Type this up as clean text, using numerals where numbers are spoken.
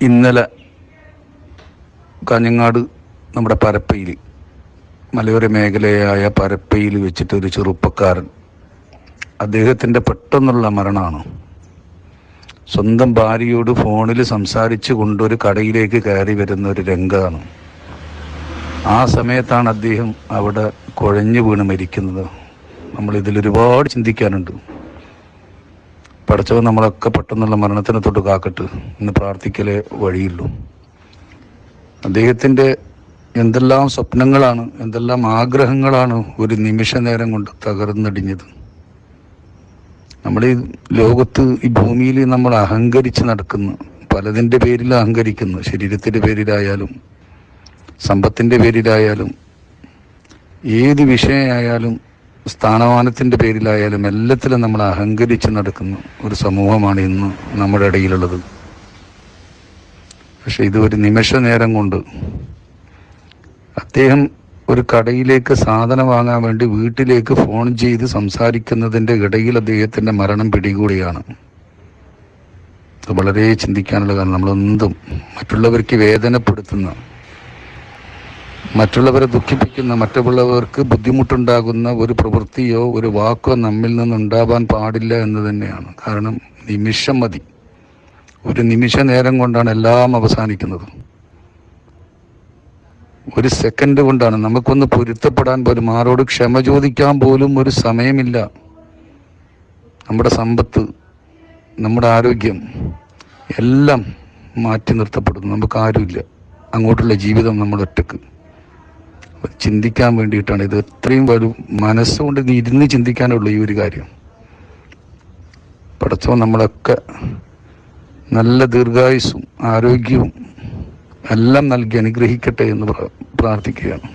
ഇന്നലെ കാഞ്ഞങ്ങാട് നമ്മുടെ പരപ്പയിൽ, മലയോര മേഖലയായ പരപ്പയിൽ വെച്ചിട്ട് ഒരു ചെറുപ്പക്കാരൻ, അദ്ദേഹത്തിൻ്റെ പെട്ടെന്നുള്ള മരണമാണ്. സ്വന്തം ഭാര്യയോട് ഫോണിൽ സംസാരിച്ചു കൊണ്ടൊരു കടയിലേക്ക് കയറി വരുന്ന ഒരു രംഗമാണ്. ആ സമയത്താണ് അദ്ദേഹം അവിടെ കുഴഞ്ഞു വീണ് മരിക്കുന്നത്. നമ്മളിതിലൊരുപാട് ചിന്തിക്കാനുണ്ട്. പഠിച്ചവൻ നമ്മളൊക്കെ പെട്ടെന്നുള്ള മരണത്തിനെ തൊട്ട് കാക്കട്ട് എന്ന് പ്രാർത്ഥിക്കലേ വഴിയുള്ളൂ. അദ്ദേഹത്തിൻ്റെ എന്തെല്ലാം സ്വപ്നങ്ങളാണ്, എന്തെല്ലാം ആഗ്രഹങ്ങളാണ് ഒരു നിമിഷ നേരം കൊണ്ട് തകർന്നടിഞ്ഞത്. നമ്മൾ ഈ ലോകത്ത്, ഈ ഭൂമിയിൽ നമ്മൾ അഹങ്കരിച്ച് നടക്കുന്നു, പലതിൻ്റെ പേരിൽ അഹങ്കരിക്കുന്നു. ശരീരത്തിൻ്റെ പേരിലായാലും സമ്പത്തിൻ്റെ പേരിലായാലും ഏത് വിഷയമായാലും സ്ഥാനമാനത്തിൻ്റെ പേരിലായാലും എല്ലാത്തിലും നമ്മൾ അഹങ്കരിച്ച് നടക്കുന്ന ഒരു സമൂഹമാണ് ഇന്ന് നമ്മുടെ ഇടയിലുള്ളത്. പക്ഷെ ഇത് ഒരു നിമിഷ നേരം കൊണ്ട് അദ്ദേഹം ഒരു കടയിലേക്ക് സാധനം വാങ്ങാൻ വേണ്ടി വീട്ടിലേക്ക് ഫോൺ ചെയ്ത് സംസാരിക്കുന്നതിൻ്റെ ഇടയിൽ അദ്ദേഹത്തിൻ്റെ മരണം പിടികൂടിയാണ്. അത് വളരെ ചിന്തിക്കാനുള്ള കാരണം, നമ്മളെന്തും മറ്റുള്ളവർക്ക് വേദനപ്പെടുത്തുന്ന, മറ്റുള്ളവരെ ദുഃഖിപ്പിക്കുന്ന, മറ്റുള്ളവർക്ക് ബുദ്ധിമുട്ടുണ്ടാകുന്ന ഒരു പ്രവൃത്തിയോ ഒരു വാക്കോ നമ്മിൽ നിന്നുണ്ടാവാൻ പാടില്ല എന്ന് തന്നെയാണ്. കാരണം നിമിഷം മതി, ഒരു നിമിഷ നേരം കൊണ്ടാണ് എല്ലാം അവസാനിക്കുന്നത്. ഒരു സെക്കൻഡ് കൊണ്ടാണ്. നമുക്കൊന്ന് പൊരുത്തപ്പെടാൻ പോലും, ആരോട് ക്ഷമ ചോദിക്കാൻ പോലും ഒരു സമയമില്ല. നമ്മുടെ സമ്പത്ത്, നമ്മുടെ ആരോഗ്യം എല്ലാം മാറ്റി നിർത്തപ്പെടുന്നു. നമുക്ക് ആരുമില്ല. അങ്ങോട്ടുള്ള ജീവിതം നമ്മൾ ഒറ്റക്ക്. ചിന്തിക്കാൻ വേണ്ടിയിട്ടാണ് ഇത്. എത്രയും വരും മനസ്സുകൊണ്ട് ഇത് ഇരുന്ന് ചിന്തിക്കാനുള്ളൂ ഈ ഒരു കാര്യം. പടച്ചവൻ നമ്മളൊക്കെ നല്ല ദീർഘായുസ്സും ആരോഗ്യവും എല്ലാം നൽകി അനുഗ്രഹിക്കട്ടെ എന്ന് പ്രാർത്ഥിക്കുകയാണ്.